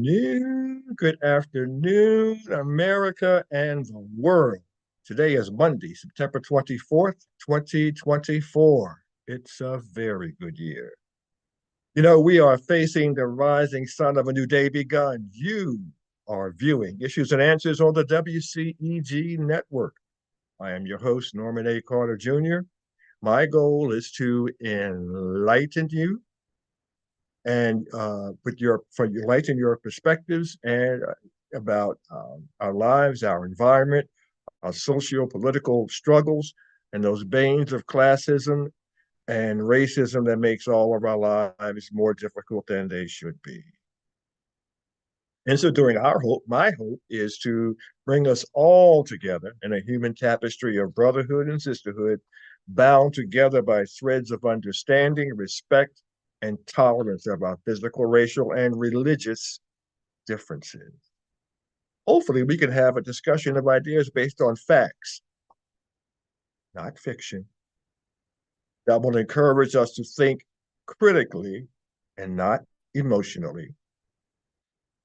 Good afternoon, America and the world. Today is Monday, September 24th, 2024. It's a very good year. You know, we are facing the rising sun of a new day begun. You are viewing Issues and Answers on the WCEG Network. I am your host, Norman A. Carter Jr. My goal is to enlighten you and enlighten your perspectives and about our lives, our environment, our socio-political struggles, and those banes of classism and racism that makes all of our lives more difficult than they should be. And so during my hope is to bring us all together in a human tapestry of brotherhood and sisterhood, bound together by threads of understanding, respect, and tolerance of our physical, racial, and religious differences. Hopefully, we can have a discussion of ideas based on facts, not fiction, that will encourage us to think critically and not emotionally.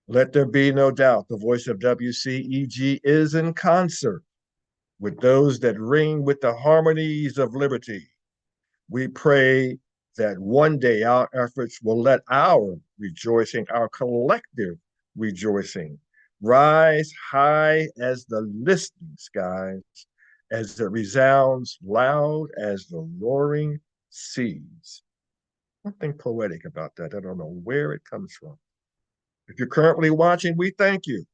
Let there be no doubt the voice of WCEG is in concert with those that ring with the harmonies of liberty. We pray that one day our efforts will let our rejoicing, our collective rejoicing, rise high as the listening skies, as it resounds loud as the roaring seas. Something poetic about that. I don't know where it comes from. If you're currently watching, we thank you.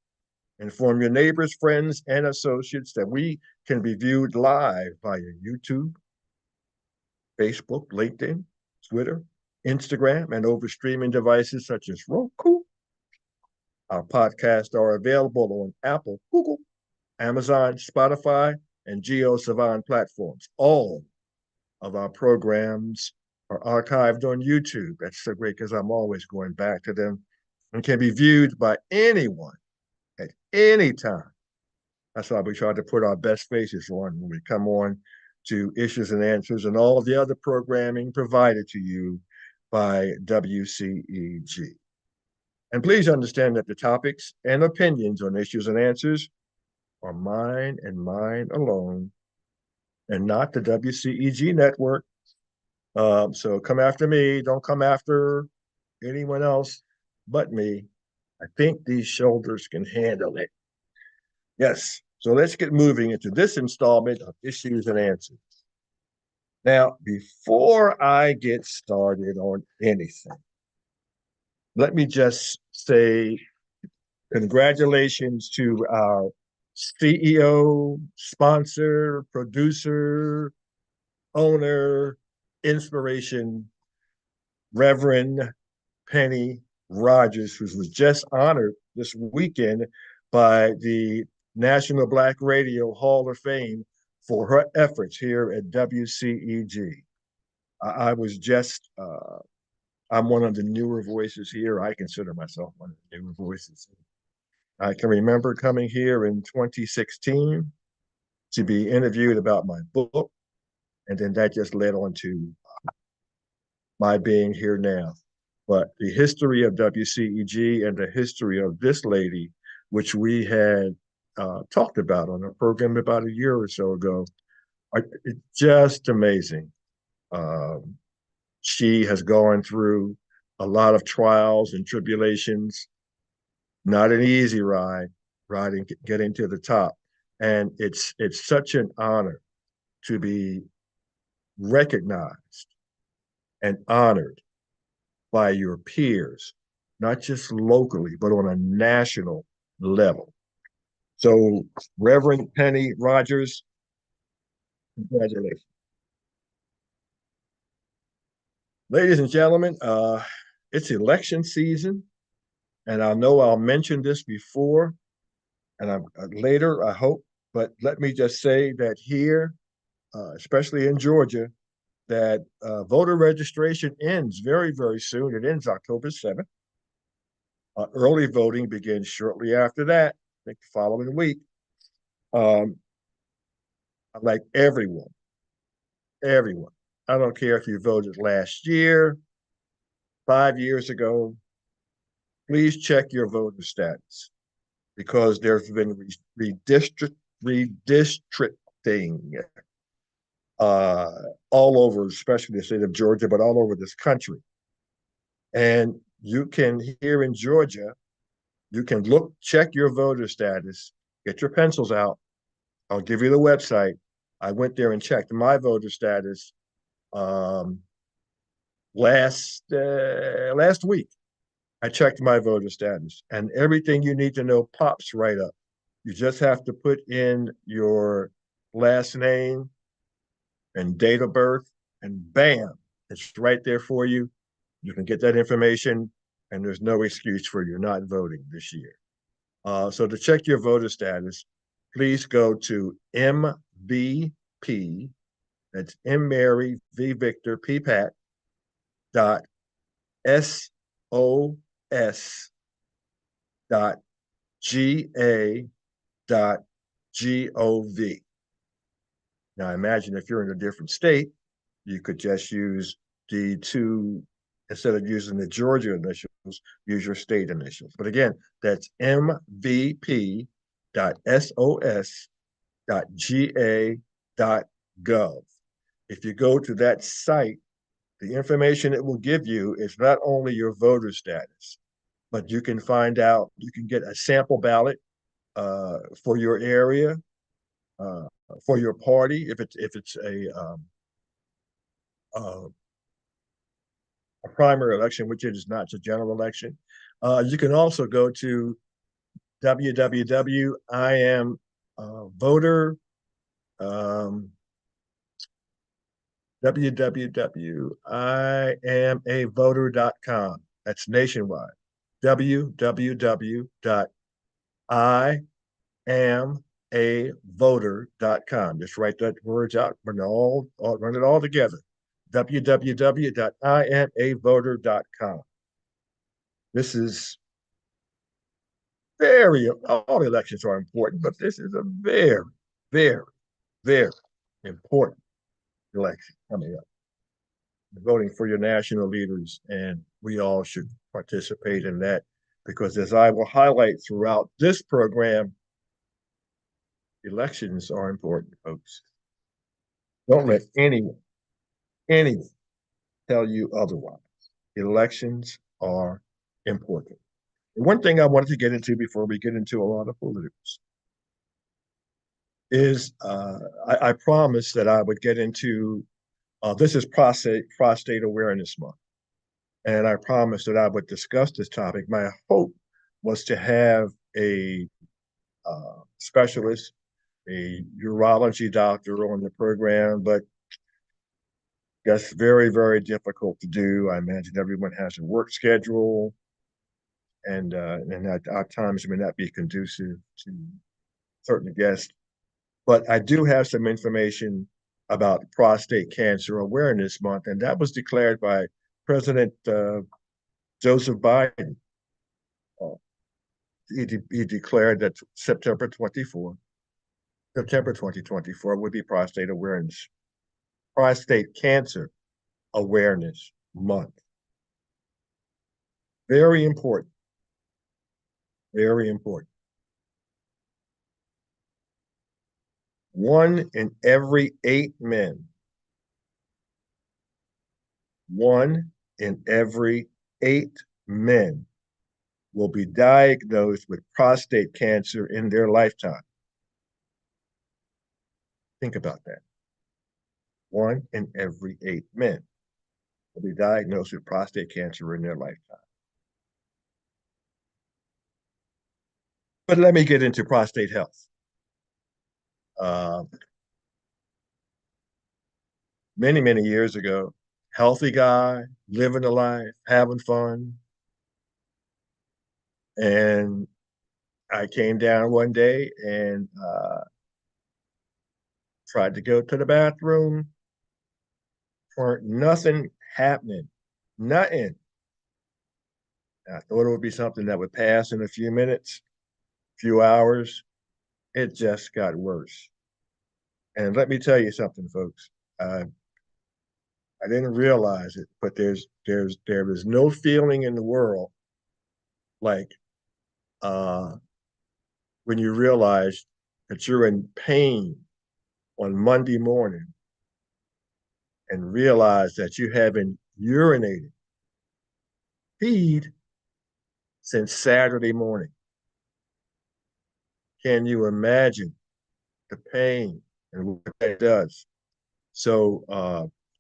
Inform your neighbors, friends, and associates that we can be viewed live via YouTube, Facebook, LinkedIn, Twitter, Instagram, and over streaming devices such as Roku. Our podcasts are available on Apple, Google, Amazon, Spotify, and GeoSavan platforms. All of our programs are archived on YouTube. That's so great because I'm always going back to them and can be viewed by anyone at any time. That's why we try to put our best faces on when we come on to Issues and Answers and all the other programming provided to you by WCEG. And please understand that the topics and opinions on Issues and Answers are mine and mine alone, and not the WCEG network. So come after me. Don't come after anyone else but me. I think these shoulders can handle it. Yes. So let's get moving into this installment of Issues and Answers. Now, before I get started on anything, let me just say congratulations to our CEO, sponsor, producer, owner, inspiration, Reverend Penny Rogers, who was just honored this weekend by the National Black Radio Hall of Fame for her efforts here at WCEG. I was just, I'm one of the newer voices here. I consider myself one of the newer voices. I can remember coming here in 2016 to be interviewed about my book, and then that just led on to my being here now. But the history of WCEG and the history of this lady, which we had talked about on a program about a year or so ago, it's just amazing. She has gone through a lot of trials and tribulations, not an easy ride, getting to the top. And it's such an honor to be recognized and honored by your peers, not just locally, but on a national level. So, Reverend Penny Rogers, congratulations. Ladies and gentlemen, it's election season, and I know I'll mention this before, and later, I hope, but let me just say that here, especially in Georgia, that voter registration ends very, very soon. It ends October 7th. Early voting begins shortly after that, I think the following week. Like everyone, I don't care if you voted last year, 5 years ago, please check your voter status because there's been redistricting uh, all over, especially the state of Georgia, but all over this country. And you can, here in Georgia, you can check your voter status, get your pencils out. I'll give you the website. I went there and checked my voter status um, last week. I checked my voter status, and everything you need to know pops right up. You just have to put in your last name and date of birth, and bam, it's right there for you. You can get that information, and there's no excuse for you not voting this year. So to check your voter status, please go to MVP, that's M Mary V Victor P Pat dot SOS dot GA dot GOV. Now imagine if you're in a different state, you could just use the two, instead of using the Georgia initials, use your state initials. But again, that's mvp.sos.ga.gov. If you go to that site, the information it will give you is not only your voter status, but you can find out, you can get a sample ballot for your area, uh, for your party, if it's uh, a primary election, which it is not, a general election. You can also go to www.iamvoter, www.iamavoter.com. That's nationwide. www.iamavoter.com. Just write that words out, run it all together. www.iamavoter.com. This is all elections are important, but this is a very, very, very important election coming up. Voting for your national leaders, and we all should participate in that because, as I will highlight throughout this program, elections are important, folks. Don't let anyone tell you otherwise. Elections are important. And one thing I wanted to get into before we get into a lot of politics is I promised that I would get into this is Prostate Awareness Month. And I promised that I would discuss this topic. My hope was to have a specialist, a urology doctor on the program, but that's very, very difficult to do. I imagine everyone has a work schedule, and at our times may not be conducive to certain guests. But I do have some information about Prostate Cancer Awareness Month, and that was declared by President Joseph Biden. Uh, he declared that September 2024 would be Prostate Cancer Awareness Month. Very important. Very important. 1 in every 8 men, 1 in every 8 men will be diagnosed with prostate cancer in their lifetime. Think about that. 1 in every 8 men will be diagnosed with prostate cancer in their lifetime. But let me get into prostate health. Many, many years ago, healthy guy, living a life, having fun. And I came down one day and tried to go to the bathroom. Nothing happening. Nothing. I thought it would be something that would pass in a few minutes, few hours. It just got worse. And let me tell you something, folks. I didn't realize it, but there is no feeling in the world like uh, when you realize that you're in pain on Monday morning and realize that you haven't urinated, peed since Saturday morning. Can you imagine the pain and what that does? So,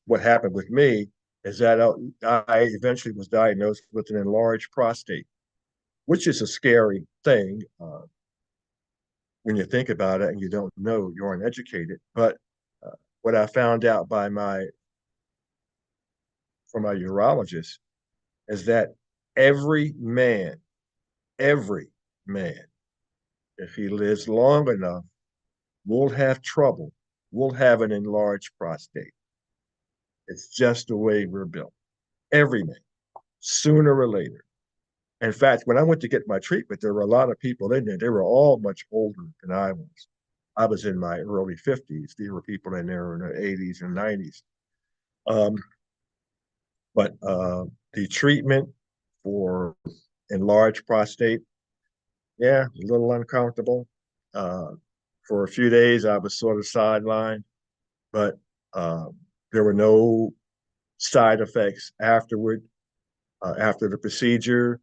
what happened with me is that I eventually was diagnosed with an enlarged prostate, which is a scary thing when you think about it and you don't know, you're uneducated. But what I found out from my urologist is that every man, every man, if he lives long enough, will have trouble, will have an enlarged prostate. It's just the way we're built. Every man, sooner or later. In fact, when I went to get my treatment, there were a lot of people in there. They were all much older than I was. I was in my early 50s. There were people in there in their 80s and 90s. Um, but the treatment for enlarged prostate, yeah, a little uncomfortable. Uh, for a few days, I was sort of sidelined, but um, there were no side effects afterward. After the procedure,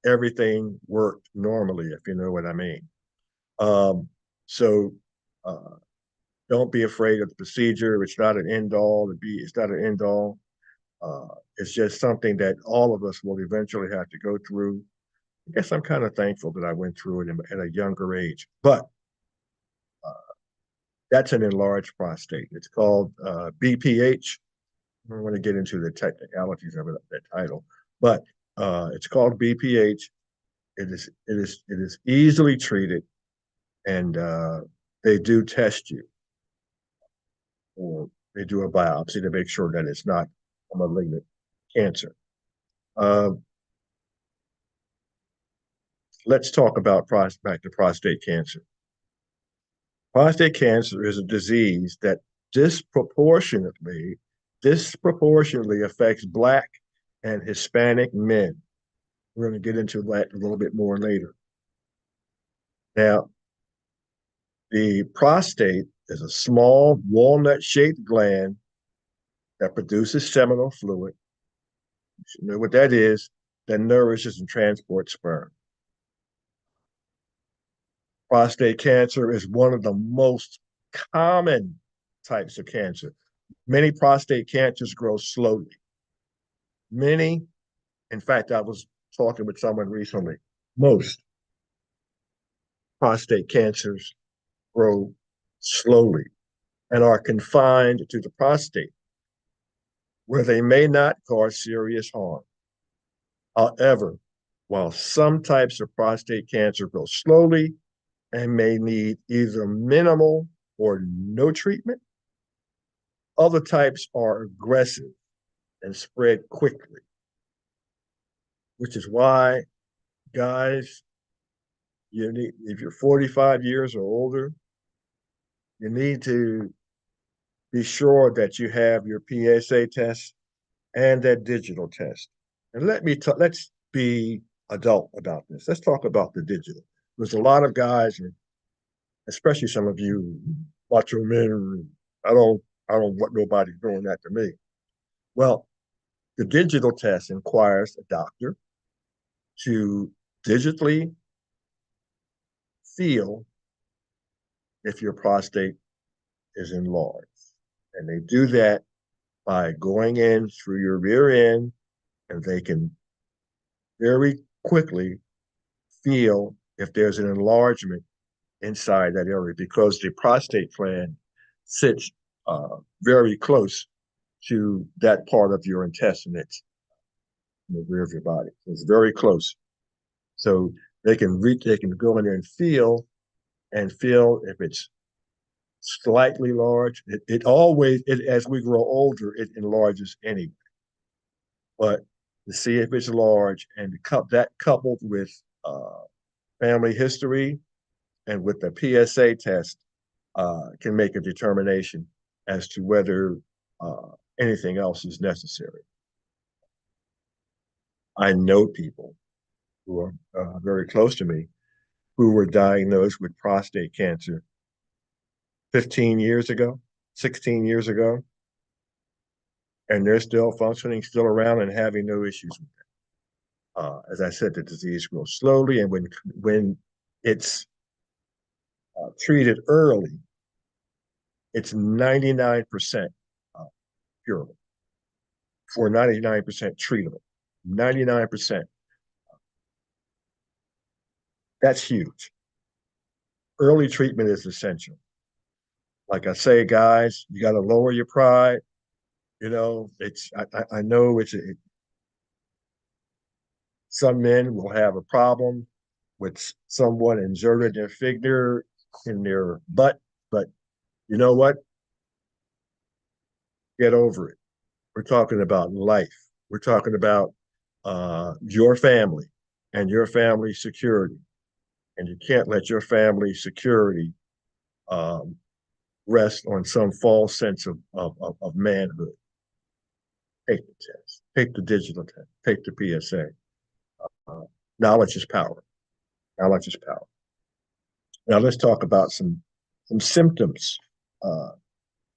everything worked normally, if you know what I mean. Um, so uh, don't be afraid of the procedure. It's not an end all. It's not an end all. It's just something that all of us will eventually have to go through. I guess I'm kind of thankful that I went through it at a younger age, but uh, that's an enlarged prostate. It's called BPH. I don't want to get into the technicalities of that title, but it's called BPH. It is easily treated, and they do test you, or they do a biopsy to make sure that it's not a malignant cancer. Uh, let's talk about back to prostate cancer. Prostate cancer is a disease that disproportionately disproportionately affects Black and Hispanic men. We're going to get into that a little bit more later. Now, the prostate is a small walnut-shaped gland that produces seminal fluid. You should know what that is, that nourishes and transports sperm. Prostate cancer is one of the most common types of cancer. Many prostate cancers grow slowly. Many, in fact, I was talking with someone recently, most prostate cancers grow slowly and are confined to the prostate, where they may not cause serious harm. However, while some types of prostate cancer grow slowly and may need either minimal or no treatment, other types are aggressive and spread quickly, which is why, guys, if you're 45 years or older, you need to be sure that you have your PSA test and that digital test. And let's be adult about this. Let's talk about the digital. There's a lot of guys, especially some of you macho men. I don't I don't want nobody doing that to me. Well, the digital test requires a doctor to digitally feel if your prostate is enlarged. And they do that by going in through your rear end, and they can very quickly feel if there's an enlargement inside that area because the prostate gland sits very close to that part of your intestine that's in the rear of your body. So it's very close. So they can go in there and feel if it's slightly large. It always, as we grow older, it enlarges anyway. But to see if it's large and that coupled with family history and with the PSA test can make a determination as to whether anything else is necessary. I know people who are very close to me who were diagnosed with prostate cancer 15 years ago, 16 years ago, and they're still functioning, still around, and having no issues with it. As I said, the disease grows slowly, and when it's treated early, it's 99% curable for 99% treatable. 99%. That's huge. Early treatment is essential. Like I say, guys, you got to lower your pride. You know, I know some men will have a problem with someone inserted their figure in their butt, but you know what? Get over it. We're talking about life. We're talking about your family and your family security. And you can't let your family security um, rest on some false sense of manhood. Take the test, take the digital test, take the PSA. Uh, Knowledge is power. Knowledge is power. Now let's talk about some symptoms. Uh,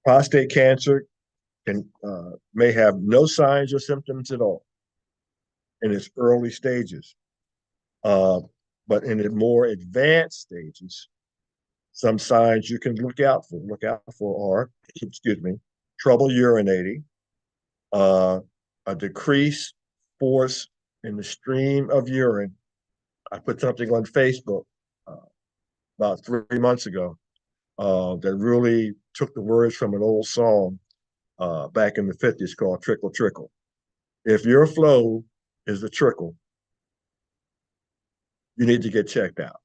Prostate cancer may have no signs or symptoms at all in its early stages, uh, but in the more advanced stages, some signs you can look out for are, excuse me, trouble urinating, uh, a decreased force in the stream of urine. I put something on Facebook uh, about 3 months ago that really took the words from an old song back in the 50s called Trickle Trickle. If your flow is a trickle, you need to get checked out.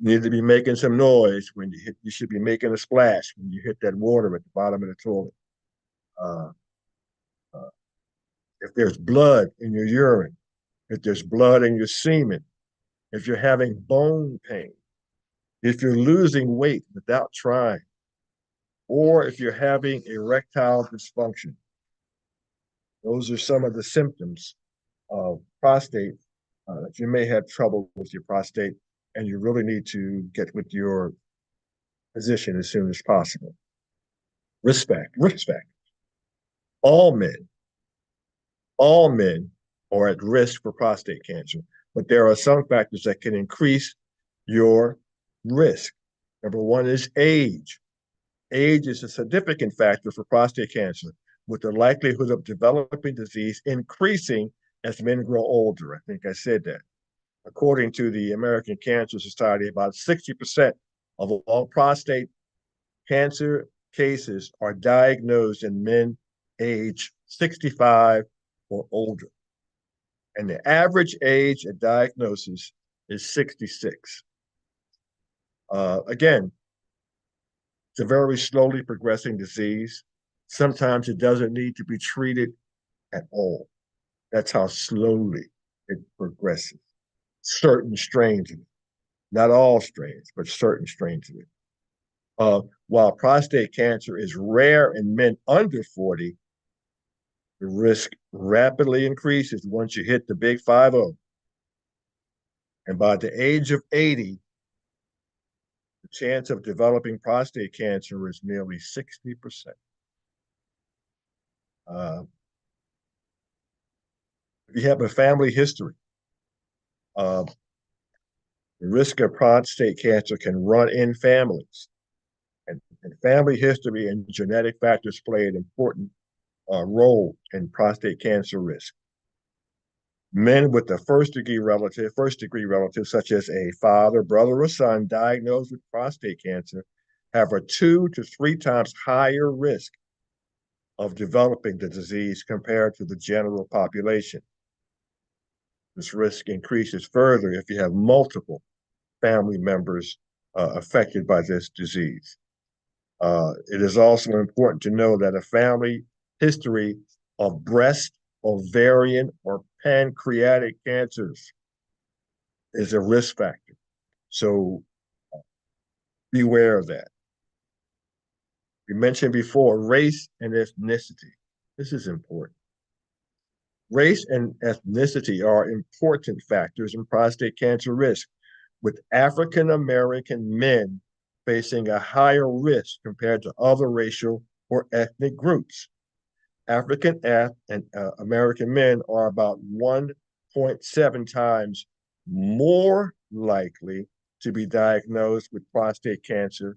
You need to be making some noise when you should be making a splash when you hit that water at the bottom of the toilet. Uh, uh, if there's blood in your urine, if there's blood in your semen, if you're having bone pain, if you're losing weight without trying, or if you're having erectile dysfunction, those are some of the symptoms of prostate that you may have trouble with your prostate, and you really need to get with your physician as soon as possible. Risk factor. All men, all men are at risk for prostate cancer, but there are some factors that can increase your risk. Number one is age. Age is a significant factor for prostate cancer, with the likelihood of developing disease increasing as men grow older. I think I said that. According to the American Cancer Society, about 60% of all prostate cancer cases are diagnosed in men age 65 or older. And the average age at diagnosis is 66. Again, it's a very slowly progressing disease. Sometimes it doesn't need to be treated at all. That's how slowly it progresses. Certain strains of it, not all strains, but certain strains of it. While prostate cancer is rare in men under 40, the risk rapidly increases once you hit the big 50. And by the age of 80, the chance of developing prostate cancer is nearly 60%. Uh, if you have a family history, uh, the risk of prostate cancer can run in families. And family history and genetic factors play an important role in prostate cancer risk. Men with a first degree relative, such as a father, brother, or son diagnosed with prostate cancer, have a 2 to 3 times higher risk of developing the disease compared to the general population. This risk increases further if you have multiple family members affected by this disease. It is also important to know that a family history of breast, ovarian, or pancreatic cancers is a risk factor. So beware of that. We mentioned before race and ethnicity. This is important. Race and ethnicity are important factors in prostate cancer risk, with African American men facing a higher risk compared to other racial or ethnic groups. African and American men are about 1.7 times more likely to be diagnosed with prostate cancer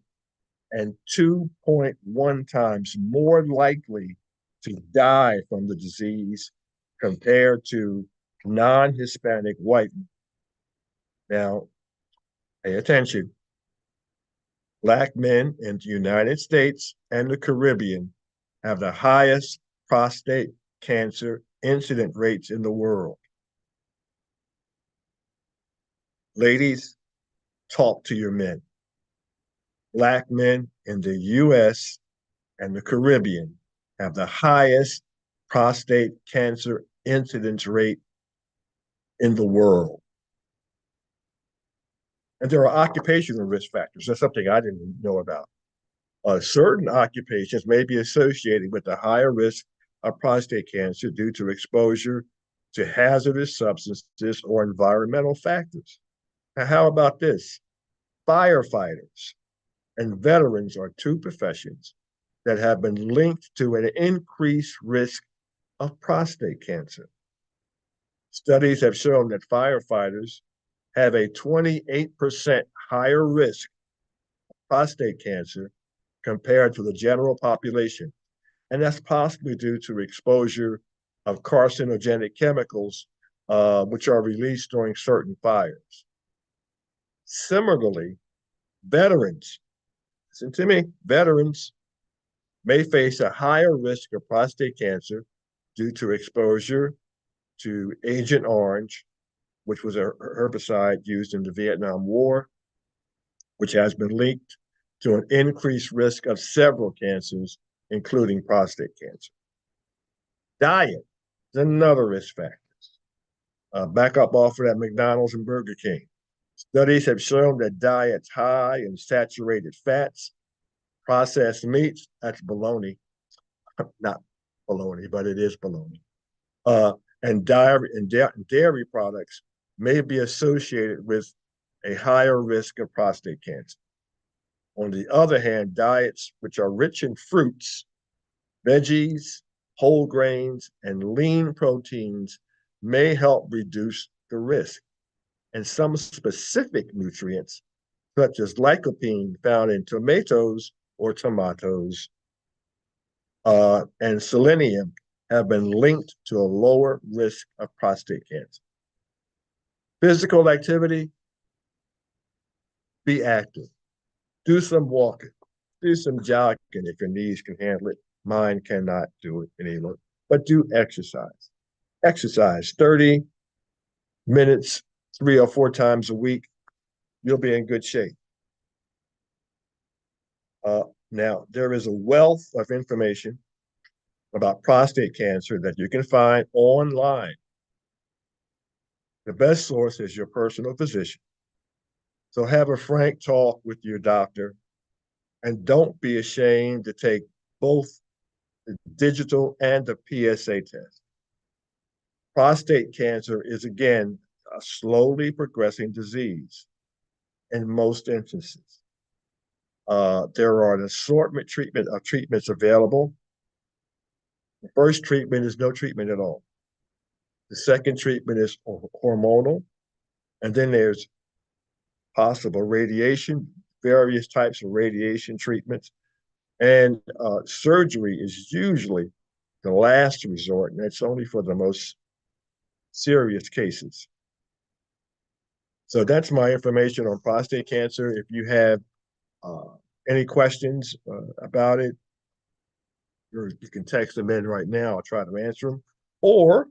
and 2.1 times more likely to die from the disease compared to non-Hispanic white men. Now, pay attention. Black men in the United States and the Caribbean have the highest prostate cancer incident rates in the world. Ladies, talk to your men. Black men in the US and the Caribbean have the highest prostate cancer incidence rate in the world. And there are occupational risk factors. That's something I didn't know about. Certain occupations may be associated with a higher risk of prostate cancer due to exposure to hazardous substances or environmental factors. Now, how about this? Firefighters and veterans are two professions that have been linked to an increased risk of prostate cancer. Studies have shown that firefighters have a 28% higher risk of prostate cancer compared to the general population. And that's possibly due to exposure of carcinogenic chemicals, which are released during certain fires. Similarly, veterans, listen to me, veterans may face a higher risk of prostate cancer due to exposure to Agent Orange, which was a herbicide used in the Vietnam War, which has been linked to an increased risk of several cancers, including prostate cancer. Diet is another risk factor. Back up off of that McDonald's and Burger King. Studies have shown that diets high in saturated fats, processed meats, that's bologna, not bologna, but it is bologna, and dairy products may be associated with a higher risk of prostate cancer. On the other hand, diets which are rich in fruits, veggies, whole grains, and lean proteins may help reduce the risk. And some specific nutrients, such as lycopene found in tomatoes or tomatoes, and selenium, have been linked to a lower risk of prostate cancer. Physical activity, be active. Do some walking, do some jogging if your knees can handle it. Mine cannot do it anymore, but do exercise. Exercise 30 minutes, 3 or 4 times a week. You'll be in good shape. Now, there is a wealth of information about prostate cancer that you can find online. The best source is your personal physician. So have a frank talk with your doctor and don't be ashamed to take both the digital and the PSA test. Prostate cancer is, again, a slowly progressing disease in most instances. There are an assortment of treatments available. The first treatment is no treatment at all. The second treatment is hormonal. And then there's possible radiation, various types of radiation treatments. And surgery is usually the last resort, and that's only for the most serious cases. So that's my information on prostate cancer. If you have any questions about it, you can text them in right now. I'll try to answer them. Or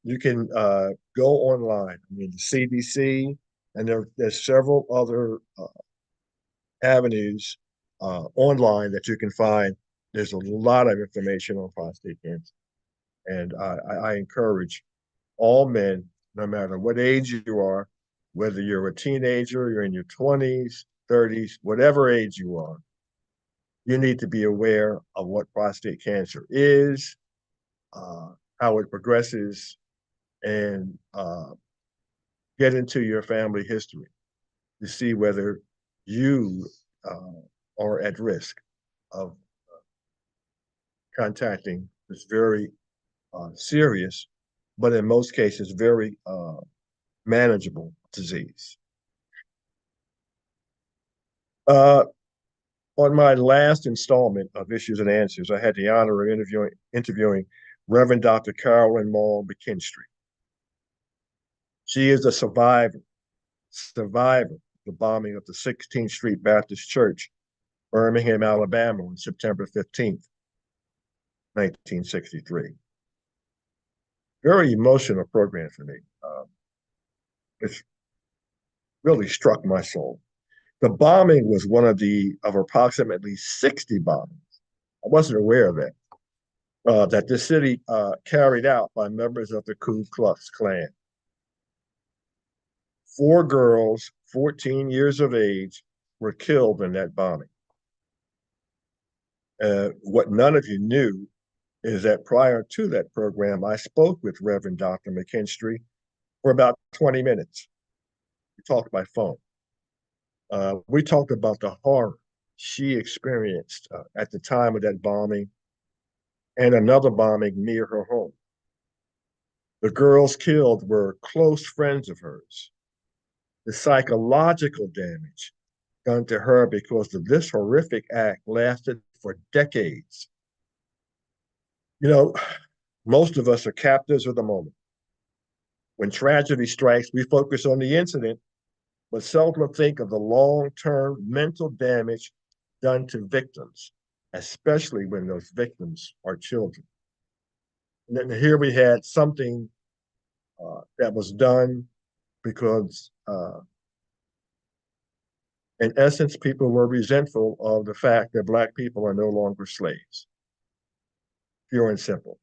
you can go online. I mean, the CDC, and there's several other avenues online that you can find. There's a lot of information on prostate cancer. And I encourage all men, no matter what age you are, whether you're a teenager, you're in your 20s, 30s, whatever age you are, you need to be aware of what prostate cancer is, how it progresses, and get into your family history to see whether you are at risk of contacting this very serious, but in most cases, very manageable disease. Uh, on my last installment of Issues and Answers, I had the honor of interviewing Reverend Dr. Carolyn Maul McKinstry. She is a survivor of the bombing of the 16th Street Baptist Church, Birmingham, Alabama, on September 15th, 1963. Very emotional program for me. It's really struck my soul. The bombing was one of approximately 60 bombings. I wasn't aware of that the city carried out by members of the Ku Klux Klan. 4 girls, 14 years of age, were killed in that bombing. What none of you knew is that prior to that program, I spoke with Reverend Dr. McKinstry for about 20 minutes. We talked by phone. We talked about the horror she experienced at the time of that bombing and another bombing near her home. The girls killed were close friends of hers. The psychological damage done to her because of this horrific act lasted for decades. You know, most of us are captives of the moment. When tragedy strikes, we focus on the incident, but seldom think of the long-term mental damage done to victims, especially when those victims are children. And then here we had something that was done because, in essence, people were resentful of the fact that Black people are no longer slaves. Pure and simple.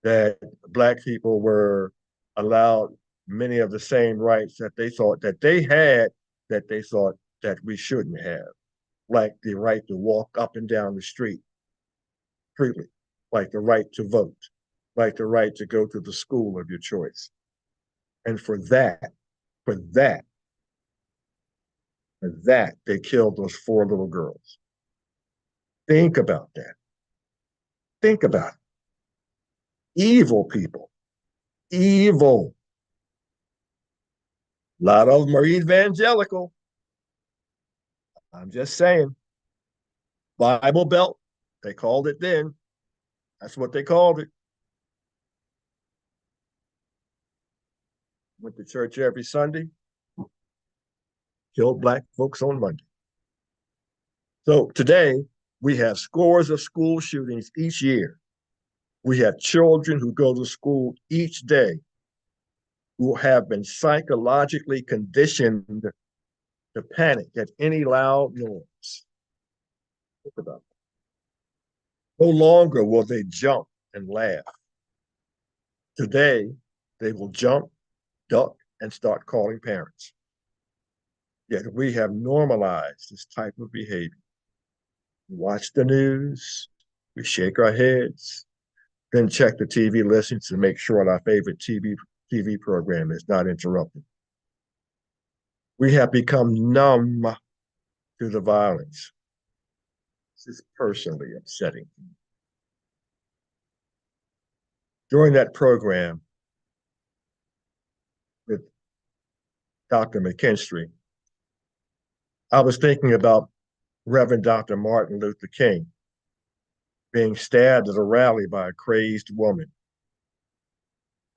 That Black people were allowed many of the same rights that they thought that they had, that they thought that we shouldn't have, like the right to walk up and down the street freely, like the right to vote, like the right to go to the school of your choice. And for that, they killed those 4 little girls. Think about that. Think about it. Evil people. Evil. A lot of them are evangelical. I'm just saying. Bible Belt, they called it then. That's what they called it. Went to church every Sunday, killed Black folks on Monday. So today, we have scores of school shootings each year. We have children who go to school each day who have been psychologically conditioned to panic at any loud noise. Think about it. No longer will they jump and laugh. Today, they will jump, duck, and start calling parents. Yet we have normalized this type of behavior. We watch the news, we shake our heads, then check the TV listings to make sure our favorite TV program is not interrupted. We have become numb to the violence. This is personally upsetting. During that program with Dr. McKinstry, I was thinking about Reverend Dr. Martin Luther King being stabbed at a rally by a crazed woman.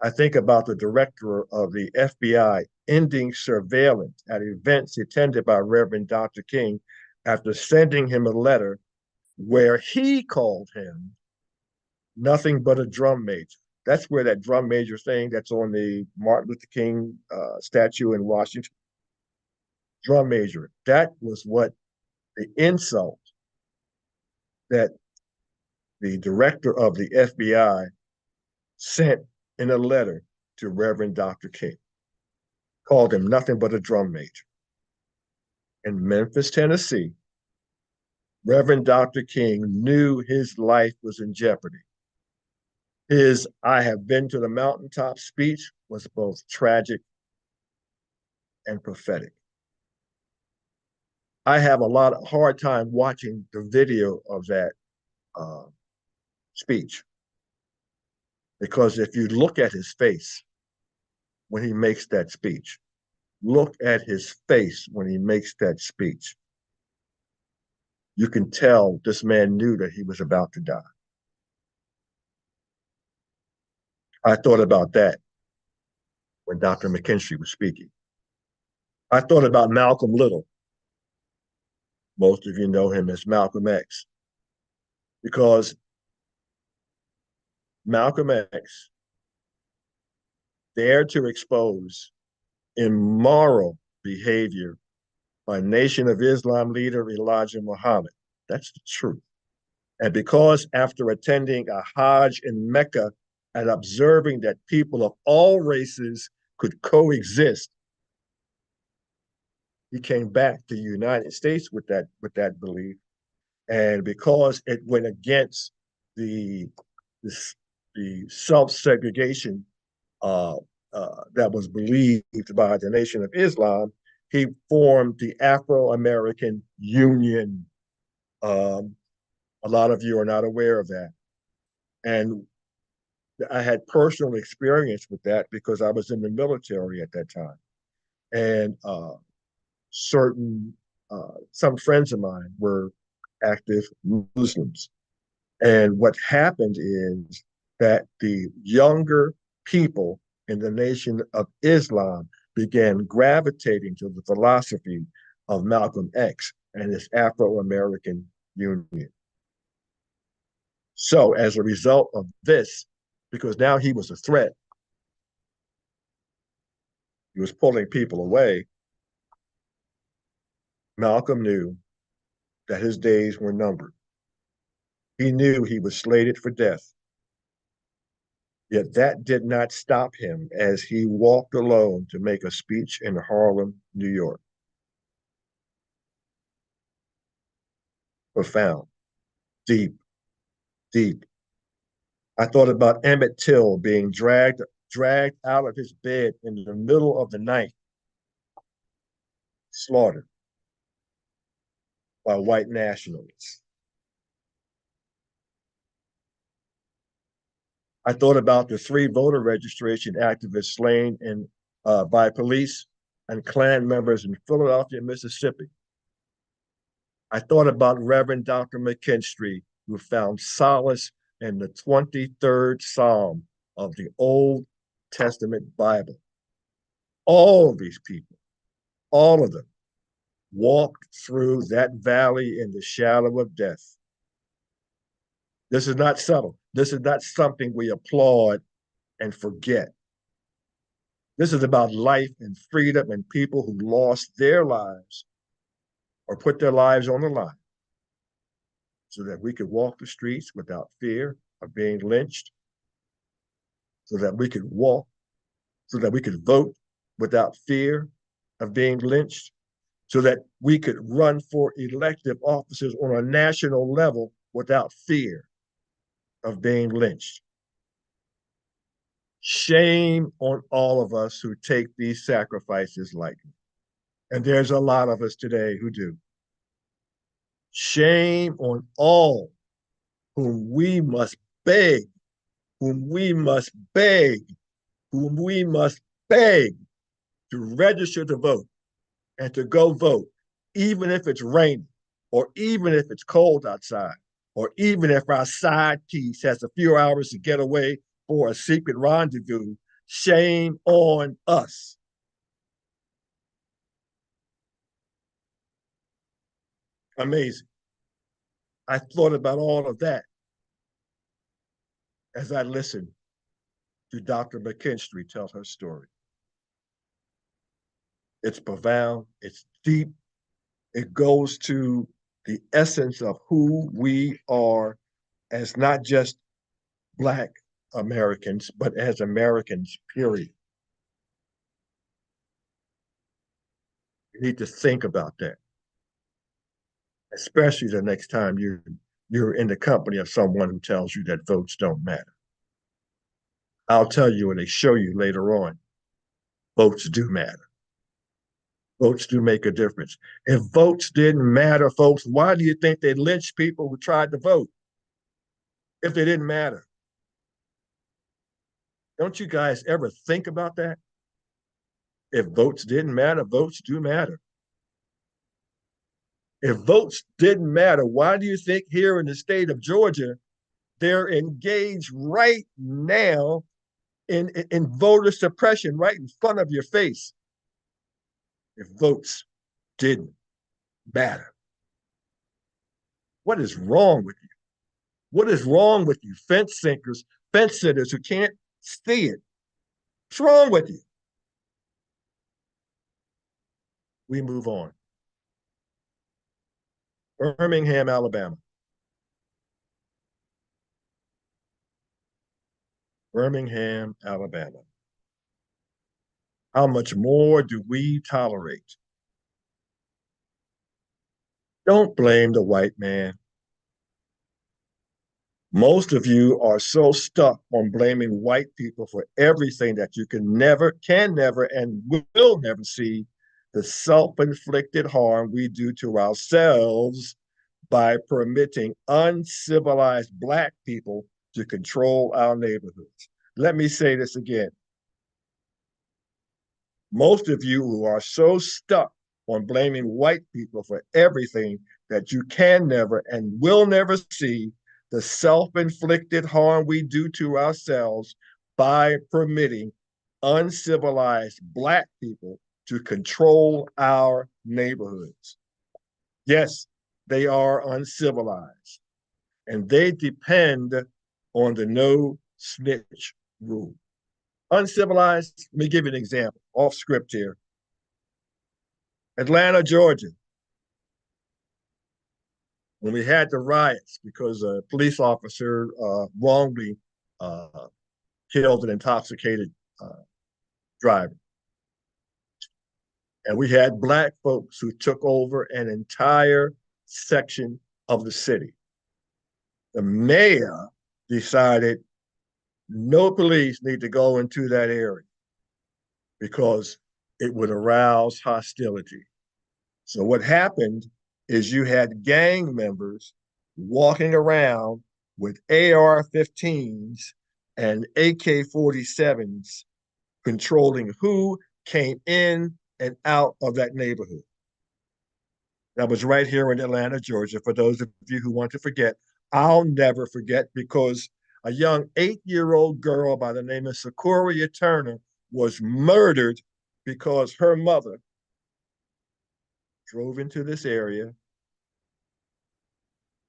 I think about the director of the FBI ending surveillance at events attended by Reverend Dr. King after sending him a letter where he called him nothing but a drum major. That's where that drum major thing that's on the Martin Luther King statue in Washington, drum major. That was what the insult that the director of the FBI sent in a letter to Reverend Dr. King. Called him nothing but a drum major. In Memphis, Tennessee, Reverend Dr. King knew his life was in jeopardy. His "I have been to the mountaintop" speech was both tragic and prophetic. I have a lot of hard time watching the video of that uh, speech because if you look at his face when he makes that speech, look at his face when he makes that speech, you can tell this man knew that he was about to die. I thought about that when Dr. McKinstry was speaking. I thought about Malcolm Little. Most of you know him as Malcolm X, because Malcolm X dared to expose immoral behavior by Nation of Islam leader Elijah Muhammad. That's the truth. And because after attending a Hajj in Mecca and observing that people of all races could coexist, he came back to the United States with that belief. And because it went against the the, the self-segregation that was believed by the Nation of Islam, he formed the Afro-American Union. Um, a lot of you are not aware of that. And I had personal experience with that because I was in the military at that time. And some friends of mine were active Muslims. And what happened is that the younger people in the Nation of Islam began gravitating to the philosophy of Malcolm X and his Afro-American Union. So as a result of this, because now he was a threat, he was pulling people away, Malcolm knew that his days were numbered. He knew he was slated for death. Yet that did not stop him as he walked alone to make a speech in Harlem, New York. Profound, deep, deep. I thought about Emmett Till being dragged out of his bed in the middle of the night, slaughtered by white nationalists. I thought about the 3 voter registration activists slain by police and Klan members in Philadelphia, Mississippi. I thought about Reverend Dr. McKinstry, who found solace in the 23rd Psalm of the Old Testament Bible. All of these people, all of them, walked through that valley in the shadow of death. This is not subtle. This is not something we applaud and forget. This is about life and freedom and people who lost their lives or put their lives on the line so that we could walk the streets without fear of being lynched, so that we could vote without fear of being lynched, so that we could run for elective offices on a national level without fear of being lynched. Shame on all of us who take these sacrifices lightly. And there's a lot of us today who do. Shame on all whom we must beg, whom we must beg, whom we must beg to register to vote and to go vote, even if it's raining, or even if it's cold outside, or even if our side piece has a few hours to get away for a secret rendezvous. Shame on us. Amazing. I thought about all of that as I listened to Dr. McKinstry tell her story. It's profound, it's deep, it goes to the essence of who we are as not just Black Americans, but as Americans, period. You need to think about that, especially the next time you're in the company of someone who tells you that votes don't matter. I'll tell you when they show you later on, votes do matter. Votes do make a difference. If votes didn't matter, folks, why do you think they lynched people who tried to vote if they didn't matter? Don't you guys ever think about that? If votes didn't matter, votes do matter. If votes didn't matter, why do you think here in the state of Georgia, they're engaged right now in voter suppression right in front of your face? If votes didn't matter. What is wrong with you? What is wrong with you, fence sitters who can't see it? What's wrong with you? We move on. Birmingham, Alabama. Birmingham, Alabama. How much more do we tolerate? Don't blame the white man. Most of you are so stuck on blaming white people for everything that you can never, and will never see the self-inflicted harm we do to ourselves by permitting uncivilized Black people to control our neighborhoods. Let me say this again. Most of you who are so stuck on blaming white people for everything that you can never and will never see the self-inflicted harm we do to ourselves by permitting uncivilized Black people to control our neighborhoods. Yes, they are uncivilized, and they depend on the no snitch rule. Uncivilized, let me give you an example, off script here. Atlanta, Georgia, when we had the riots because a police officer wrongly killed an intoxicated driver. And we had Black folks who took over an entire section of the city. The mayor decided no police need to go into that area because it would arouse hostility. So what happened is you had gang members walking around with AR-15s and AK-47s controlling who came in and out of that neighborhood. That was right here in Atlanta, Georgia. For those of you who want to forget, I'll never forget because a young 8-year-old girl by the name of Sequoia Turner was murdered because her mother drove into this area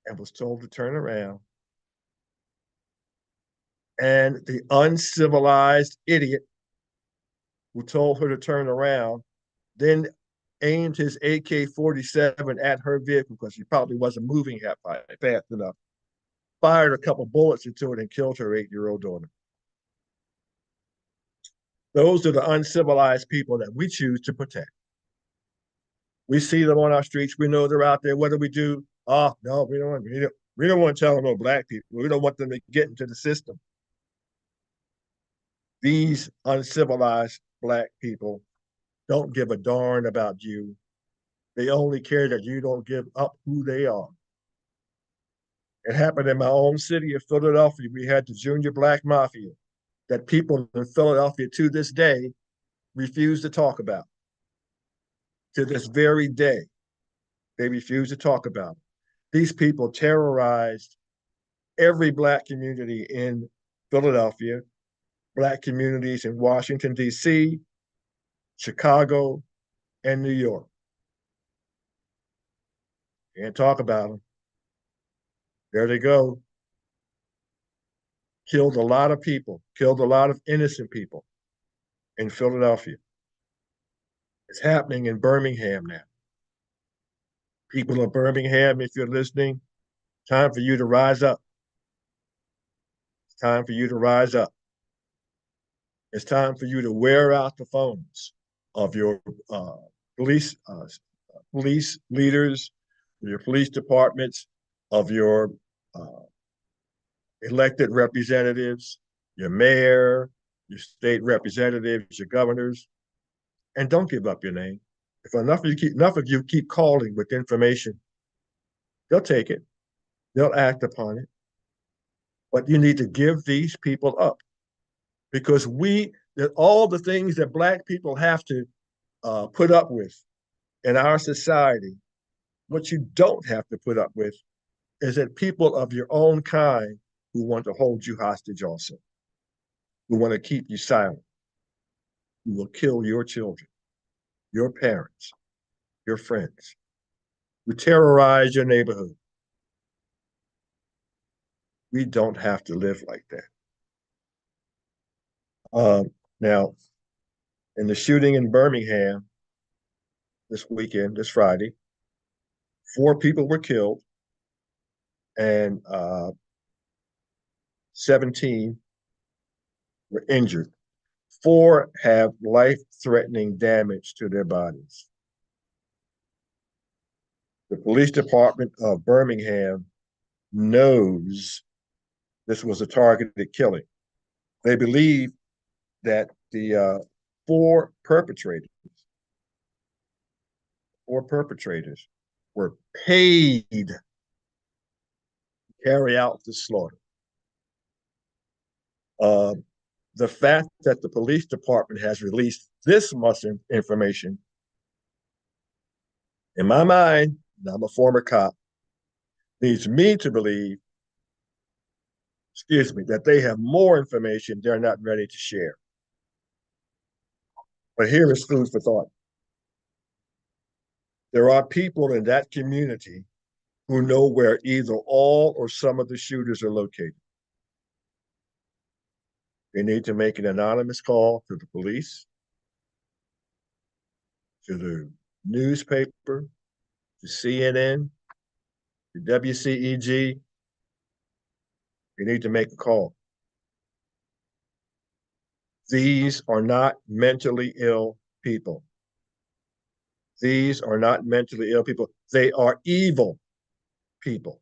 and was told to turn around. And the uncivilized idiot who told her to turn around then aimed his AK-47 at her vehicle because she probably wasn't moving fast enough, fired a couple bullets into it and killed her 8-year-old daughter. Those are the uncivilized people that we choose to protect. We see them on our streets. We know they're out there. What do? Oh, no, we don't want to tell them no Black people. We don't want them to get into the system. These uncivilized Black people don't give a darn about you. They only care that you don't give up who they are. It happened in my own city of Philadelphia. We had the Junior Black Mafia that people in Philadelphia to this day refuse to talk about. To this very day, they refuse to talk about it. These people terrorized every Black community in Philadelphia, Black communities in Washington, D.C., Chicago, and New York. Can't talk about them. There they go. Killed a lot of people, killed a lot of innocent people in Philadelphia. It's happening in Birmingham now. People of Birmingham, if you're listening, time for you to rise up. It's time for you to rise up. It's time for you to wear out the phones of your police leaders, your police departments, of your elected representatives, your mayor, your state representatives, your governors, and don't give up your name. If enough of you keep calling with information, they'll take it, they'll act upon it. But you need to give these people up because all the things that Black people have to put up with in our society, what you don't have to put up with is that people of your own kind who want to hold you hostage also, who want to keep you silent, who will kill your children, your parents, your friends, who terrorize your neighborhood. We don't have to live like that. Now, in the shooting in Birmingham this weekend, this Friday, 4 people were killed and 17 were injured. 4 have life-threatening damage to their bodies. The police department of Birmingham knows this was a targeted killing. They believe that the 4 perpetrators were paid to carry out the slaughter. The fact that the police department has released this much information, in my mind, and I'm a former cop, leads me to believe, that they have more information they're not ready to share. But here is food for thought. There are people in that community who know where either all or some of the shooters are located. They need to make an anonymous call to the police, to the newspaper, to CNN, to WCEG. They need to make a call. These are not mentally ill people. These are not mentally ill people. They are evil people.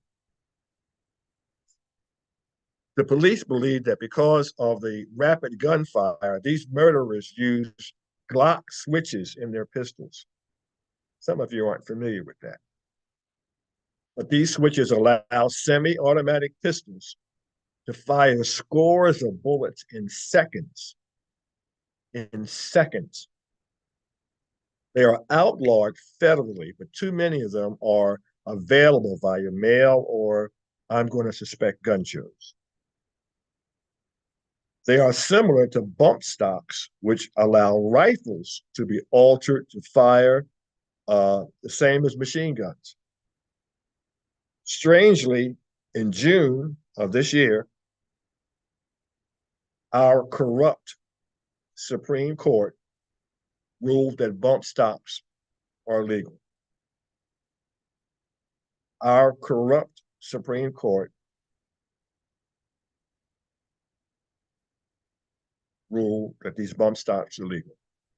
The police believe that because of the rapid gunfire, these murderers use Glock switches in their pistols. Some of you aren't familiar with that. But these switches allow semi-automatic pistols to fire scores of bullets in seconds. In seconds. They are outlawed federally, but too many of them are available via mail or I'm going to suspect gun shows. They are similar to bump stocks, which allow rifles to be altered to fire the same as machine guns. Strangely, in June of this year, our corrupt Supreme Court ruled that bump stocks are legal. Our corrupt Supreme Court ruled that these bump stocks are legal.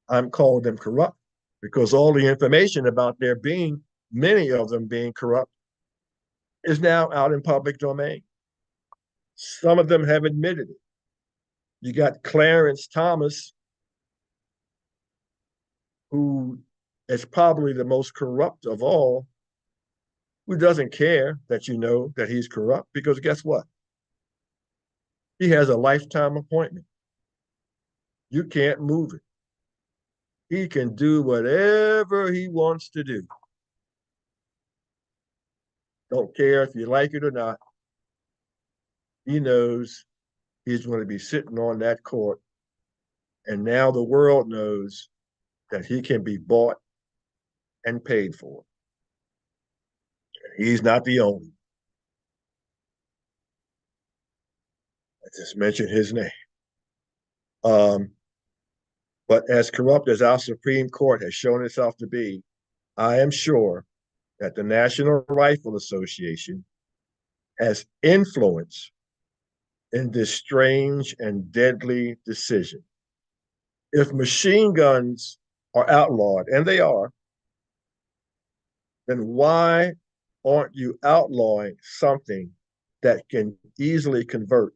I'm calling them corrupt because all the information about there being, many of them being corrupt, is now out in public domain. Some of them have admitted it. You got Clarence Thomas, who is probably the most corrupt of all, who doesn't care that you know that he's corrupt because guess what? He has a lifetime appointment. You can't move it. He can do whatever he wants to do. Don't care if you like it or not. He knows he's going to be sitting on that court. And now the world knows that he can be bought and paid for. He's not the only. I just mentioned his name. But as corrupt as our Supreme Court has shown itself to be, I am sure that the National Rifle Association has influence in this strange and deadly decision. If machine guns are outlawed, and they are, then why aren't you outlawing something that can easily convert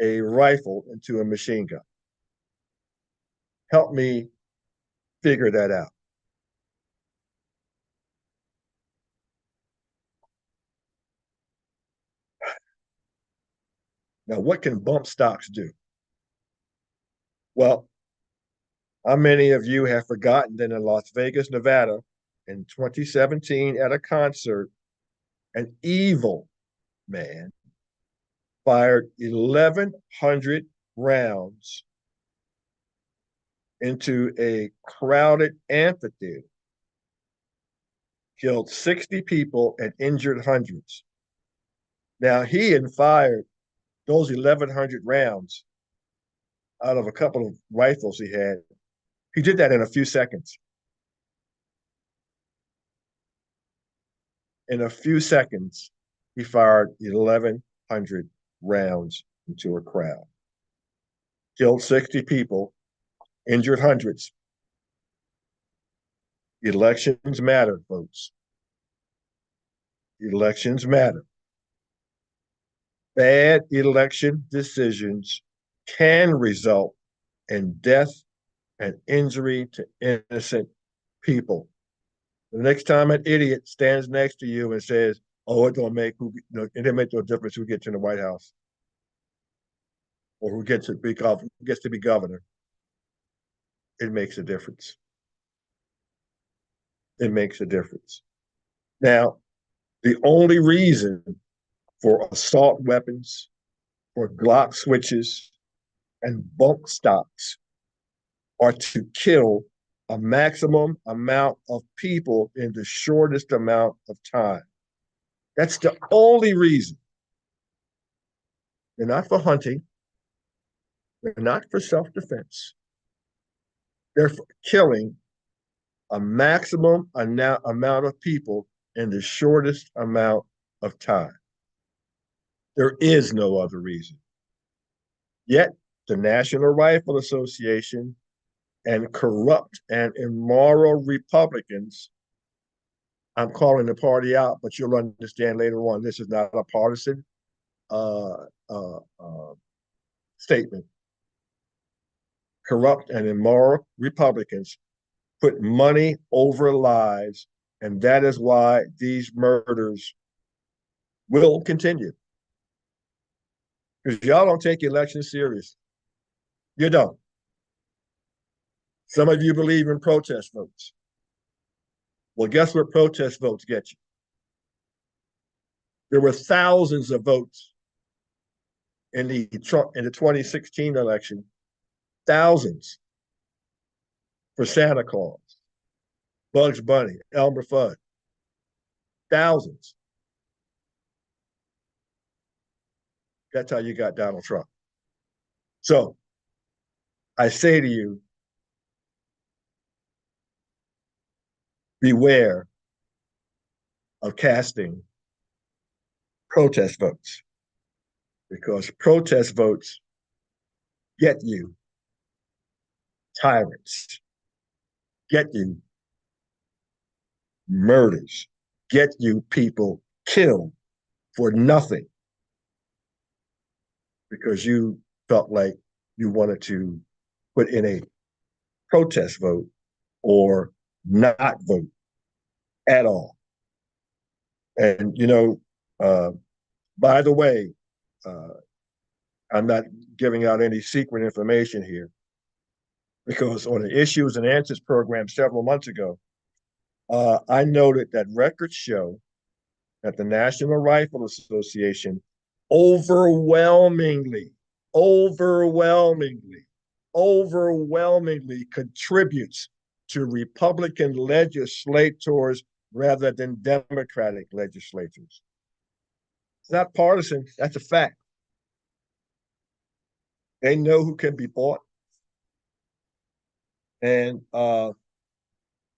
a rifle into a machine gun? Help me figure that out. Now, what can bump stocks do? Well, how many of you have forgotten that in Las Vegas, Nevada, in 2017 at a concert, an evil man fired 1,100 rounds into a crowded amphitheater, killed 60 people, and injured hundreds. Now, he had fired those 1,100 rounds out of a couple of rifles he had. He did that in a few seconds. In a few seconds, he fired 1,100 rounds into a crowd, killed 60 people, injured hundreds. Elections matter, folks. Elections matter. Bad election decisions can result in death and injury to innocent people. The next time an idiot stands next to you and says, "Oh, it don't make it didn't make no difference who gets in the White House or who gets to be governor," it makes a difference. It makes a difference. Now, the only reason for assault weapons, for Glock switches, and bump stocks are to kill a maximum amount of people in the shortest amount of time. That's the only reason. They're not for hunting. They're not for self-defense. They're for killing a maximum amount of people in the shortest amount of time. There is no other reason. Yet, the National Rifle Association and corrupt and immoral Republicans, I'm calling the party out, but you'll understand later on, this is not a partisan uh, uh, uh, statement. Corrupt and immoral Republicans put money over lives, and that is why these murders will continue. Because y'all don't take elections serious. You don't. Some of you believe in protest votes. Well, guess what protest votes get you? There were thousands of votes in the 2016 election, thousands for Santa Claus, Bugs Bunny, Elmer Fudd, thousands. That's how you got Donald Trump. So I say to you, beware of casting protest votes, because protest votes get you tyrants, get you murders, get you people killed for nothing because you felt like you wanted to put in a protest vote or not vote at all. And, by the way, uh, I'm not giving out any secret information here because on the Issues and Answers program several months ago, I noted that records show that the National Rifle Association overwhelmingly, overwhelmingly, overwhelmingly contributes to Republican legislators rather than Democratic legislators. It's not partisan, that's a fact. They know who can be bought. And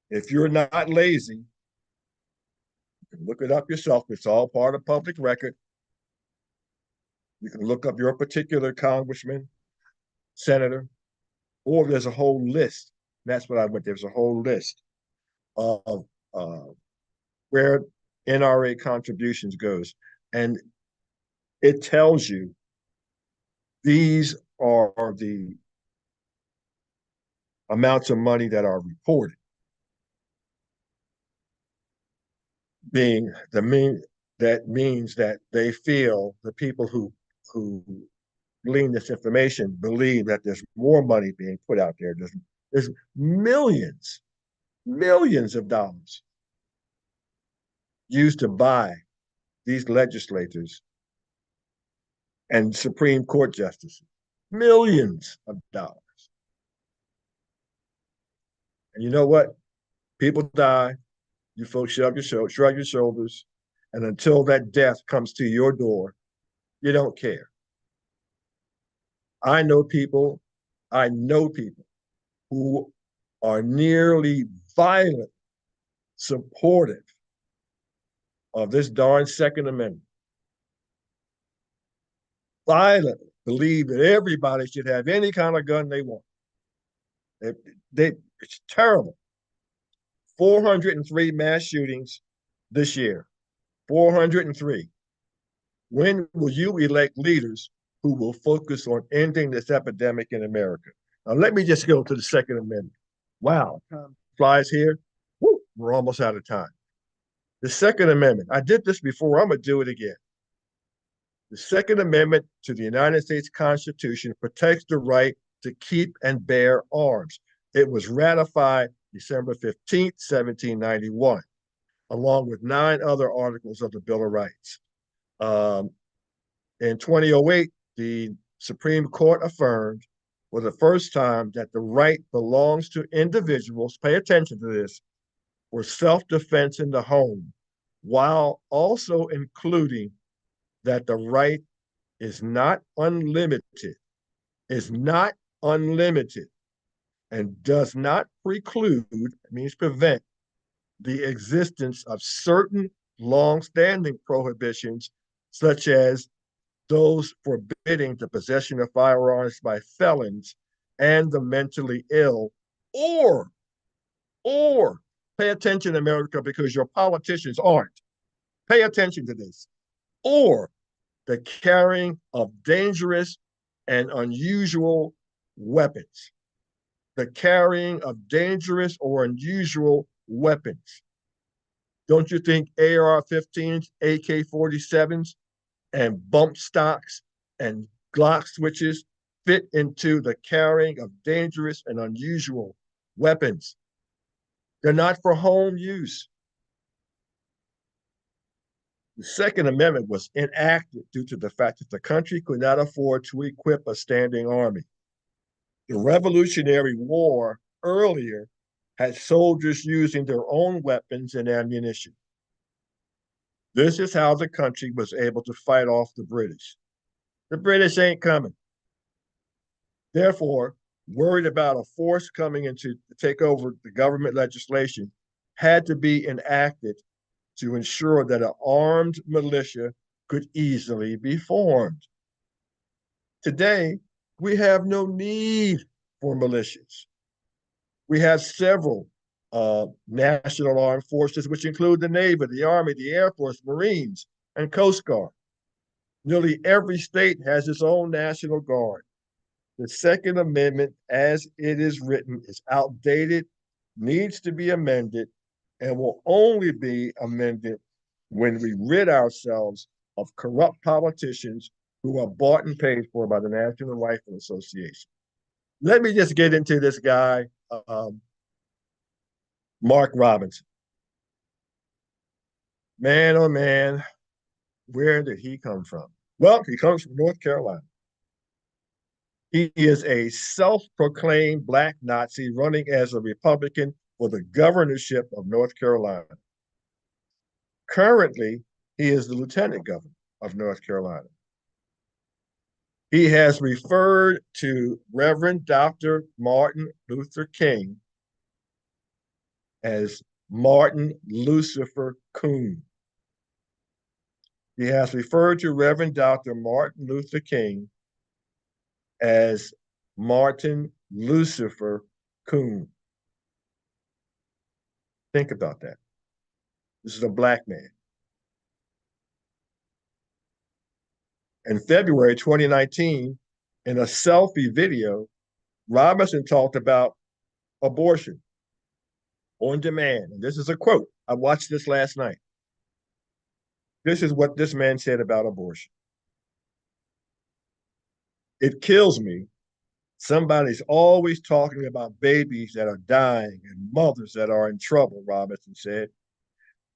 if you're not lazy, you can look it up yourself. It's all part of public record. You can look up your particular congressman, senator, or there's a whole list. That's what I went. There's a whole list of where NRA contributions goes, and it tells you These are the amounts of money that are reported. Being the mean that means that they feel the people who glean this information believe that there's more money being put out there. There's millions of dollars used to buy these legislators and Supreme Court justices. Millions of dollars. And you know what? People die. You folks shrug your shoulders, and until that death comes to your door, you don't care. I know people, I know people who are nearly violent supportive of this darn Second Amendment. Violently believe that everybody should have any kind of gun they want. It's terrible. 403 mass shootings this year. 403. When will you elect leaders who will focus on ending this epidemic in America? Now, let me just go to the Second Amendment. Wow, time flies here. Woo, we're almost out of time. The Second Amendment. I did this before. I'm going to do it again. The Second Amendment to the United States Constitution protects the right to keep and bear arms. It was ratified December 15th, 1791, along with 9 other articles of the Bill of Rights. In 2008, the Supreme Court affirmed for the first time that the right belongs to individuals, pay attention to this, for self-defense in the home, while also including that the right is not unlimited, and does not preclude, means prevent, the existence of certain long-standing prohibitions, such as those forbidding the possession of firearms by felons and the mentally ill, or pay attention, America, because your politicians aren't. Pay attention to this. Or the carrying of dangerous and unusual weapons. The carrying of dangerous or unusual weapons. Don't you think AR-15s, AK-47s, and bump stocks and Glock switches fit into the carrying of dangerous and unusual weapons? They're not for home use. The Second Amendment was enacted due to the fact that the country could not afford to equip a standing army. The Revolutionary War earlier had soldiers using their own weapons and ammunition. This is how the country was able to fight off the British. The British ain't coming. Therefore, worried about a force coming in to take over the government legislation had to be enacted to ensure that an armed militia could easily be formed. Today, we have no need for militias. We have several national armed forces, which include the Navy, the Army, the Air Force, Marines, and Coast Guard. Nearly every state has its own National Guard. The Second Amendment, as it is written, is outdated, needs to be amended, and will only be amended when we rid ourselves of corrupt politicians who are bought and paid for by the National Rifle Association. Let me just get into this guy, Mark Robinson. Man, oh man, where did he come from? Well, he comes from North Carolina. He is a self-proclaimed black Nazi running as a Republican for the governorship of North Carolina. Currently, he is the lieutenant governor of North Carolina. He has referred to Reverend Dr. Martin Luther King as Martin Lucifer Coon. He has referred to Reverend Dr. Martin Luther King as Martin Lucifer Coon. Think about that. This is a black man. In February 2019, In a selfie video, Robinson talked about abortion on demand. And this is a quote. I watched this last night. This is what this man said about abortion. It kills me. Somebody's always talking about babies that are dying and mothers that are in trouble, Robinson said.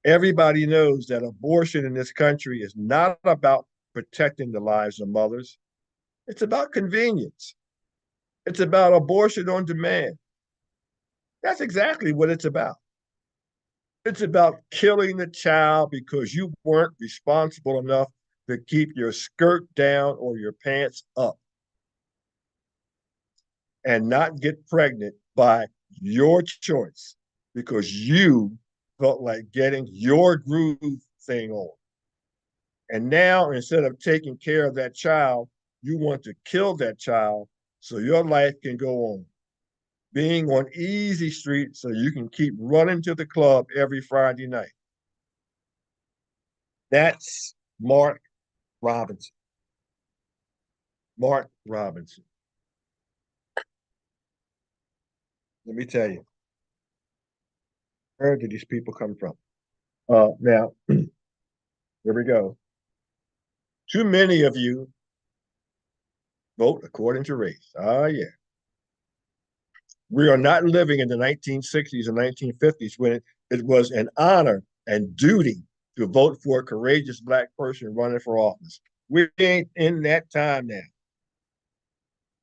Everybody knows that abortion in this country is not about protecting the lives of mothers. It's about convenience. It's about abortion on demand. That's exactly what it's about. It's about killing the child because you weren't responsible enough to keep your skirt down or your pants up and not get pregnant by your choice because you felt like getting your groove thing on. And now, instead of taking care of that child, you want to kill that child so your life can go on. Being on easy street so you can keep running to the club every Friday night. That's Mark Robinson. Mark Robinson. Let me tell you, where did these people come from? Now, here we go. Too many of you vote according to race. Ah, yeah. We are not living in the 1960s and 1950s when it was an honor and duty to vote for a courageous Black person running for office. We ain't in that time now.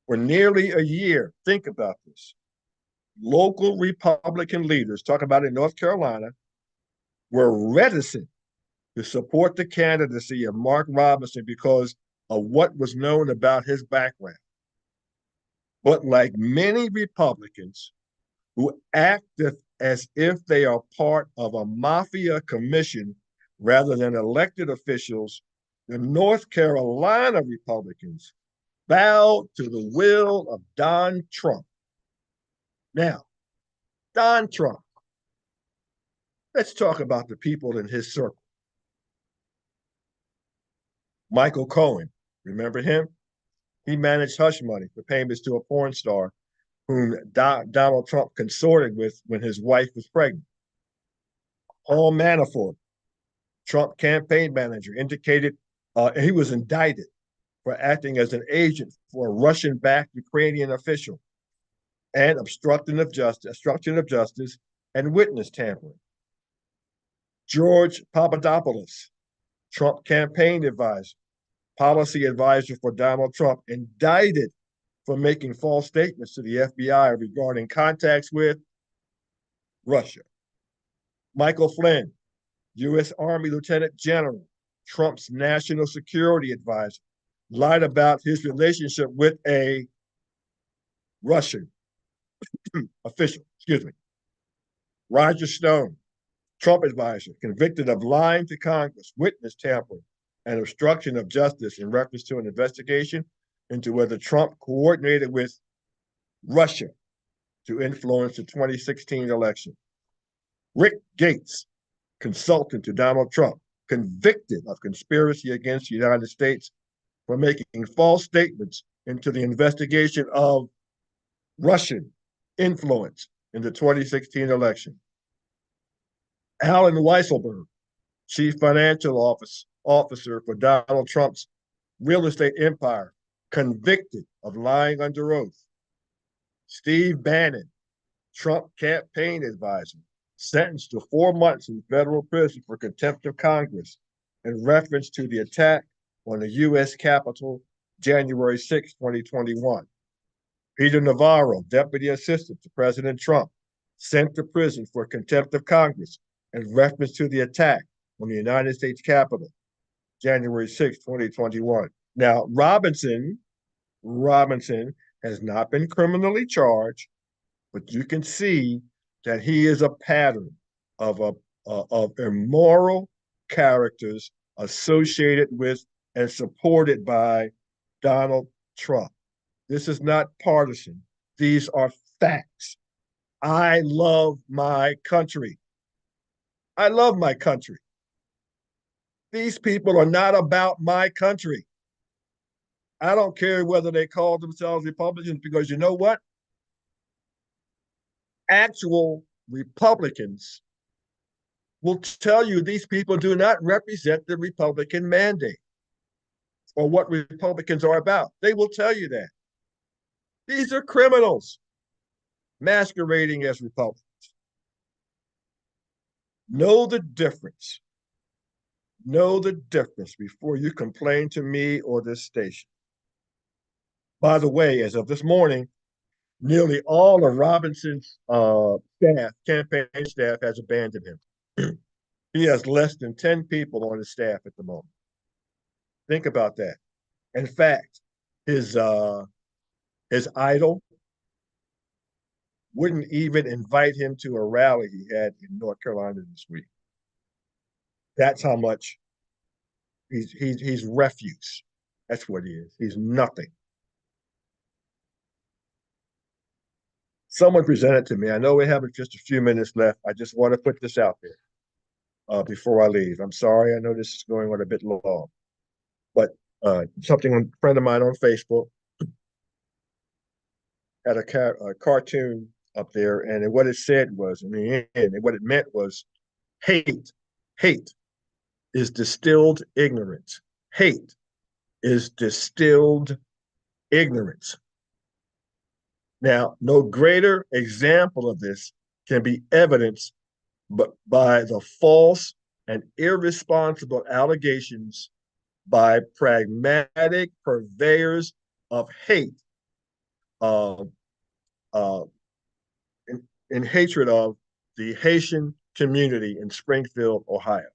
For nearly a year, think about this. Local Republican leaders, talk about it in North Carolina, were reticent to support the candidacy of Mark Robinson because of what was known about his background. But like many Republicans who act as if they are part of a mafia commission rather than elected officials, the North Carolina Republicans bowed to the will of Don Trump. Now, Don Trump, let's talk about the people in his circle. Michael Cohen, remember him? He managed hush money for payments to a porn star whom Donald Trump consorted with when his wife was pregnant. Paul Manafort, Trump campaign manager, indicated he was indicted for acting as an agent for a Russian-backed Ukrainian official and obstruction of justice, and witness tampering. George Papadopoulos, Trump campaign advisor, policy advisor for Donald Trump, indicted for making false statements to the FBI regarding contacts with Russia. Michael Flynn, U.S. Army Lieutenant General, Trump's national security advisor, lied about his relationship with a Russian official, Roger Stone, Trump advisor, convicted of lying to Congress, witness tampering, and obstruction of justice in reference to an investigation into whether Trump coordinated with Russia to influence the 2016 election. Rick Gates, consultant to Donald Trump, convicted of conspiracy against the United States for making false statements into the investigation of Russian influence in the 2016 election. Alan Weisselberg, chief financial officer for Donald Trump's real estate empire, convicted of lying under oath. Steve Bannon, Trump campaign advisor, sentenced to 4 months in federal prison for contempt of Congress in reference to the attack on the U.S. Capitol January 6, 2021. Peter Navarro, deputy assistant to President Trump, sent to prison for contempt of Congress in reference to the attack on the United States Capitol January 6, 2021. Now, Robinson has not been criminally charged, but you can see that he is a pattern of immoral characters associated with and supported by Donald Trump. This is not partisan. These are facts. I love my country. I love my country. These people are not about my country. I don't care whether they call themselves Republicans, because you know what? Actual Republicans will tell you these people do not represent the Republican mandate or what Republicans are about. They will tell you that. These are criminals masquerading as Republicans. Know the difference. Know the difference before you complain to me or this station. By the way, as of this morning, nearly all of Robinson's campaign staff, has abandoned him. He has less than 10 people on his staff at the moment. Think about that. In fact, his idol wouldn't even invite him to a rally he had in North Carolina this week. That's how much he's refuse. That's what he is. He's nothing. Someone presented to me. I know we have just a few minutes left. I just want to put this out there before I leave. I'm sorry. I know this is going on a bit long, but something a friend of mine on Facebook had a cartoon up there, and what it said was, in the end, what it meant was, hate, hate is distilled ignorance. Hate is distilled ignorance. Now, no greater example of this can be evidenced but by the false and irresponsible allegations by pragmatic purveyors of hate, uh, uh, in hatred of the Haitian community in Springfield, Ohio.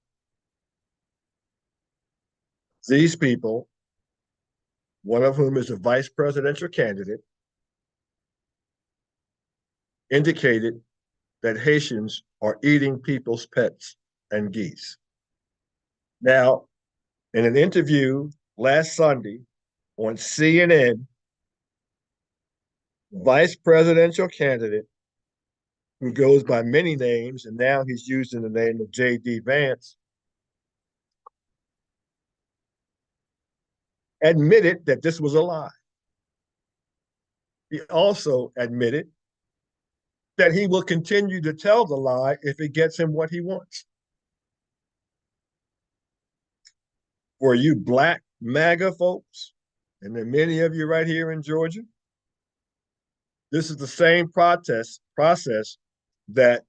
These people, one of whom is a vice presidential candidate, indicated that Haitians are eating people's pets and geese. Now, in an interview last Sunday on CNN, vice presidential candidate, who goes by many names, and now he's using the name of J.D. Vance, admitted that this was a lie. He also admitted that he will continue to tell the lie if it gets him what he wants. For you black MAGA folks, and there are many of you right here in Georgia, this is the same process that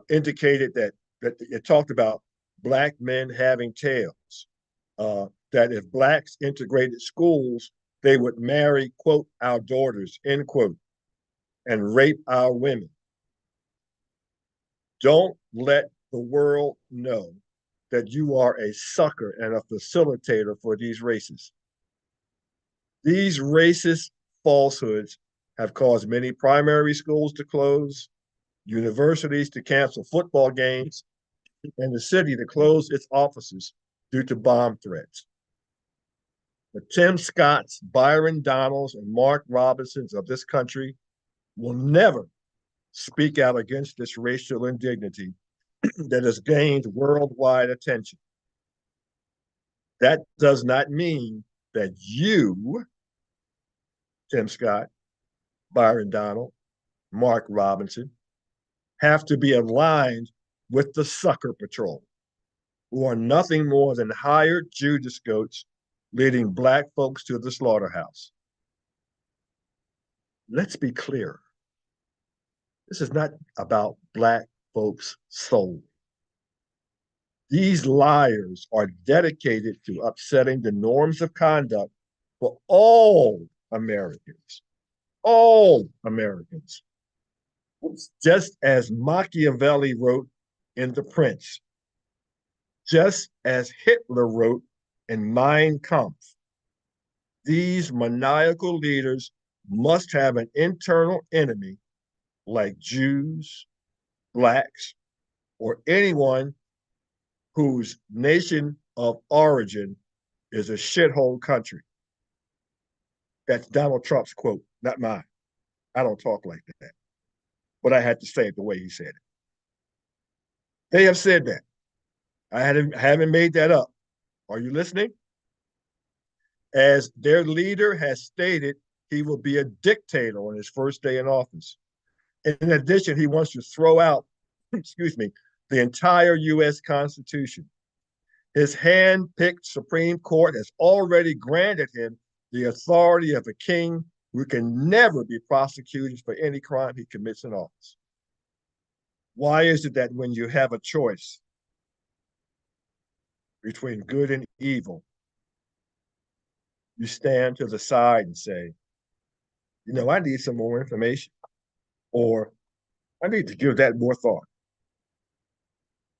indicated that it talked about black men having tails. That if blacks integrated schools, they would marry, quote, our daughters, end quote, and rape our women. Don't let the world know that you are a sucker and a facilitator for these races. These racist falsehoods have caused many primary schools to close, universities to cancel football games, and the city to close its offices due to bomb threats. The Tim Scotts, Byron Donalds, and Mark Robinsons of this country will never speak out against this racial indignity that has gained worldwide attention. That does not mean that you, Tim Scott, Byron Donald, Mark Robinson, have to be aligned with the Sucker Patrol, who are nothing more than hired Judas goats leading black folks to the slaughterhouse. Let's be clear. This is not about black folks' soul. These liars are dedicated to upsetting the norms of conduct for all Americans. All Americans. Just as Machiavelli wrote in The Prince, just as Hitler wrote in Mein Kampf, these maniacal leaders must have an internal enemy like Jews, blacks, or anyone whose nation of origin is a shithole country. That's Donald Trump's quote, not mine. I don't talk like that. But I had to say it the way he said it. They have said that. I haven't made that up. Are you listening? As their leader has stated, he will be a dictator on his first day in office. In addition, he wants to throw out, excuse me, the entire U.S. Constitution. His hand-picked Supreme Court has already granted him the authority of a king who can never be prosecuted for any crime he commits in office. Why is it that when you have a choice between good and evil, you stand to the side and say, you know, I need some more information, or I need to give that more thought?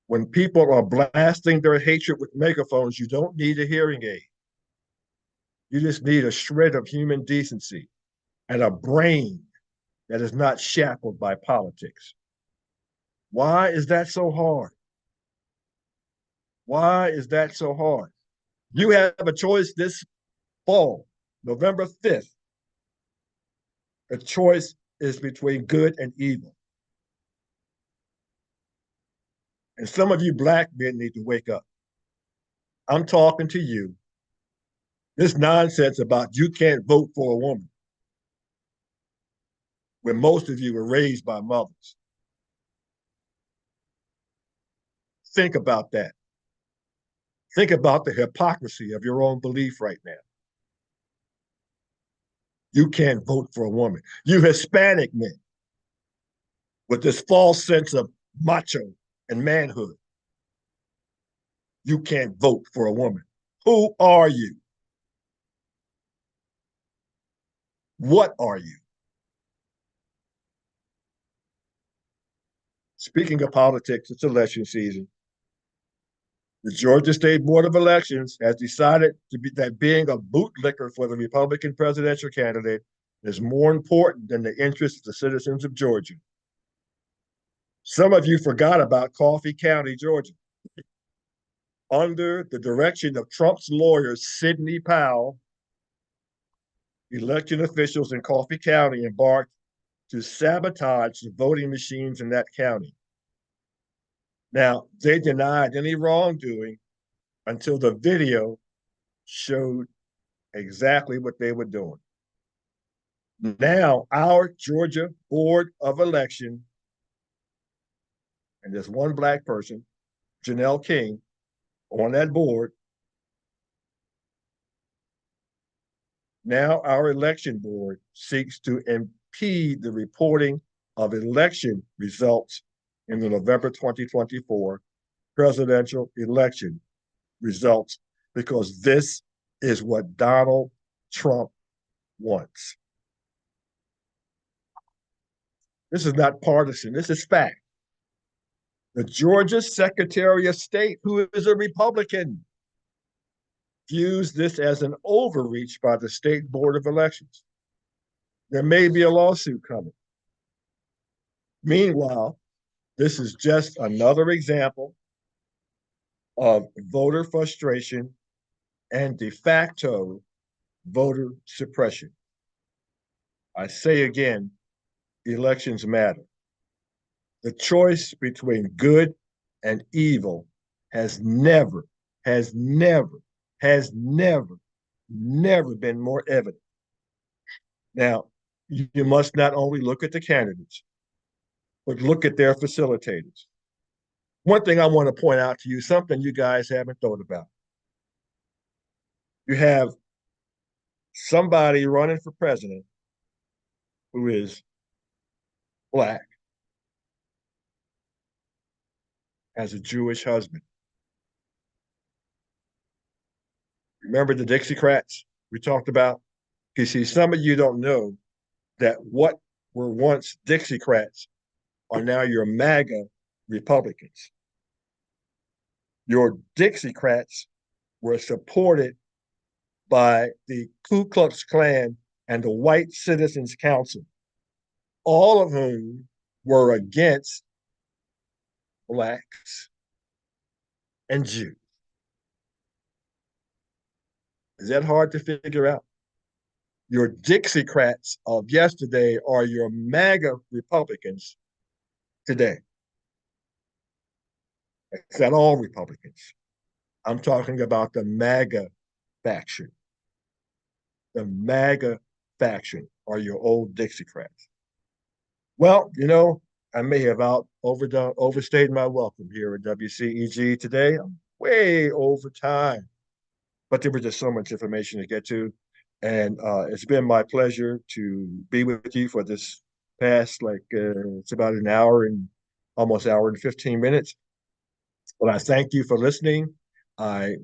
When people are blasting their hatred with megaphones, you don't need a hearing aid. You just need a shred of human decency and a brain that is not shackled by politics. Why is that so hard? Why is that so hard? You have a choice this fall, November 5th. The choice is between good and evil. And some of you black men need to wake up. I'm talking to you. This nonsense about you can't vote for a woman when most of you were raised by mothers. Think about that. Think about the hypocrisy of your own belief right now. You can't vote for a woman. You Hispanic men with this false sense of macho and manhood. You can't vote for a woman. Who are you? What are you? Speaking of politics, it's election season. The Georgia State Board of Elections has decided that being a bootlicker for the Republican presidential candidate is more important than the interests of the citizens of Georgia. Some of you forgot about Coffee County, Georgia. Under the direction of Trump's lawyer, Sidney Powell, election officials in Coffee County embarked to sabotage the voting machines in that county. Now, they denied any wrongdoing until the video showed exactly what they were doing. Now, our Georgia Board of Election, and there's one black person, Janelle King, on that board. Now, our election board seeks to impede the reporting of election results in the November 2024 presidential election results because this is what Donald Trump wants. This is not partisan. This is fact. The Georgia Secretary of State, who is a Republican, views this as an overreach by the State Board of Elections. There may be a lawsuit coming. Meanwhile, this is just another example of voter frustration and de facto voter suppression. I say again, elections matter. The choice between good and evil has never been more evident. Now, you must not only look at the candidates, but look at their facilitators. One thing I want to point out to you, something you guys haven't thought about. You have somebody running for president who is black, has a Jewish husband. Remember the Dixiecrats we talked about? You see, some of you don't know that what were once Dixiecrats are now your MAGA Republicans. Your Dixiecrats were supported by the Ku Klux Klan and the White Citizens Council, all of whom were against blacks and Jews. Is that hard to figure out? Your Dixiecrats of yesterday are your MAGA Republicans today. It's not all Republicans. I'm talking about the MAGA faction. the MAGA faction or your old Dixiecrats? Well, I may have overstayed my welcome here at WCEG today. I'm way over time, but there was just so much information to get to. And it's been my pleasure to be with you for this past, it's about an hour and almost hour and 15 minutes. But I thank you for listening. I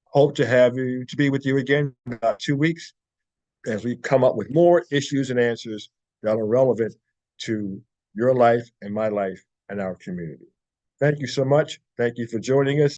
hope to be with you again in about 2 weeks as we come up with more issues and answers that are relevant to your life and my life and our community. Thank you so much. Thank you for joining us.